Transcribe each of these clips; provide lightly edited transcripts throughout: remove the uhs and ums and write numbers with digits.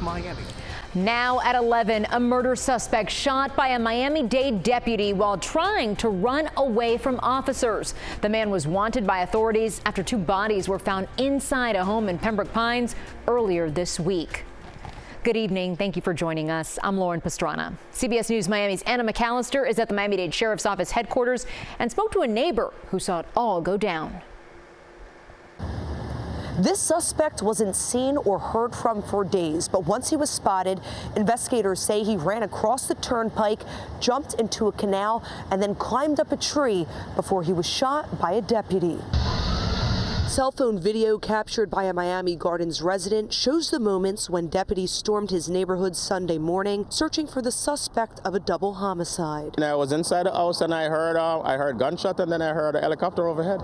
Miami. Now at 11, a murder suspect shot by a Miami-Dade deputy while trying to run away from officers. The man was wanted by authorities after two bodies were found inside a home in Pembroke Pines earlier this week. Good evening. Thank you for joining us. I'm Lauren Pastrana. CBS News Miami's Anna McAllister is at the Miami-Dade Sheriff's Office headquarters and spoke to a neighbor who saw it all go down. This suspect wasn't seen or heard from for days, but once he was spotted, investigators say he ran across the turnpike, jumped into a canal, and then climbed up a tree before he was shot by a deputy. Cell phone video captured by a Miami Gardens resident shows the moments when deputies stormed his neighborhood Sunday morning, searching for the suspect of a double homicide. And I was inside the house and I heard gunshot, and then I heard a helicopter overhead.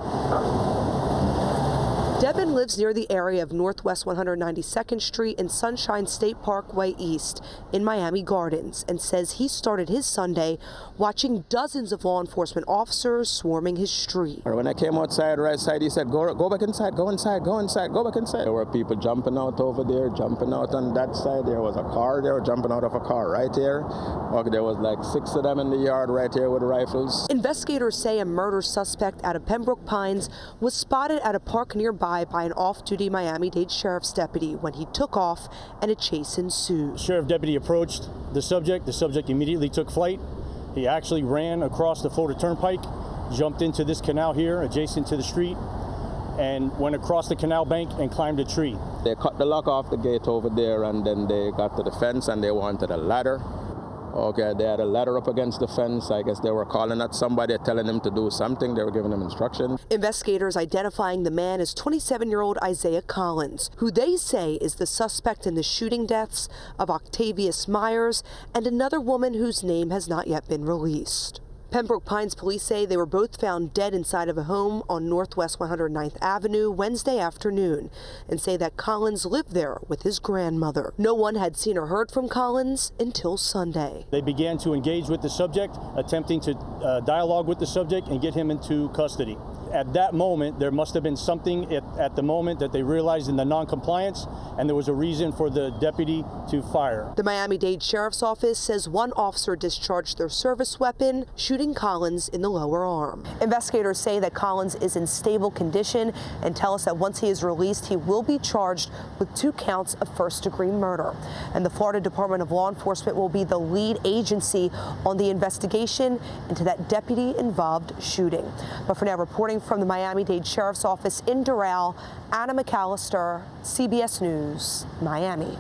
Devin lives near the area of Northwest 192nd Street and Sunshine State Parkway East in Miami Gardens and says he started his Sunday watching dozens of law enforcement officers swarming his street. When I came outside, right side, he said, go back inside, go inside, go inside, go back inside. There were people jumping out over there, jumping out on that side. There was a car there, jumping out of a car right here. Okay, there was like 6 of them in the yard right here with rifles. Investigators say a murder suspect out of Pembroke Pines was spotted at a park nearby by an off-duty Miami-Dade Sheriff's deputy when he took off and a chase ensued. The sheriff deputy approached the subject. The subject immediately took flight. He actually ran across the Florida Turnpike, jumped into this canal here adjacent to the street, and went across the canal bank and climbed a tree. They cut the lock off the gate over there, and then they got to the fence and they wanted a ladder. Okay, they had a ladder up against the fence. I guess they were calling at somebody, telling them to do something. They were giving them instructions. Investigators identifying the man as 27-year-old Isaiah Collins, who they say is the suspect in the shooting deaths of Octavius Myers and another woman whose name has not yet been released. Pembroke Pines police say they were both found dead inside of a home on Northwest 109th Avenue Wednesday afternoon and say that Collins lived there with his grandmother. No one had seen or heard from Collins until Sunday. They began to engage with the subject, attempting to dialogue with the subject and get him into custody. At that moment, there must have been something at the moment that they realized in the non-compliance, and there was a reason for the deputy to fire. The Miami-Dade Sheriff's Office says one officer discharged their service weapon, shooting Collins in the lower arm. Investigators say that Collins is in stable condition and tell us that once he is released, he will be charged with 2 counts of first-degree murder. And the Florida Department of Law Enforcement will be the lead agency on the investigation into that deputy-involved shooting. But for now, reporting from the Miami-Dade Sheriff's Office in Doral, Anna McAllister, CBS News, Miami.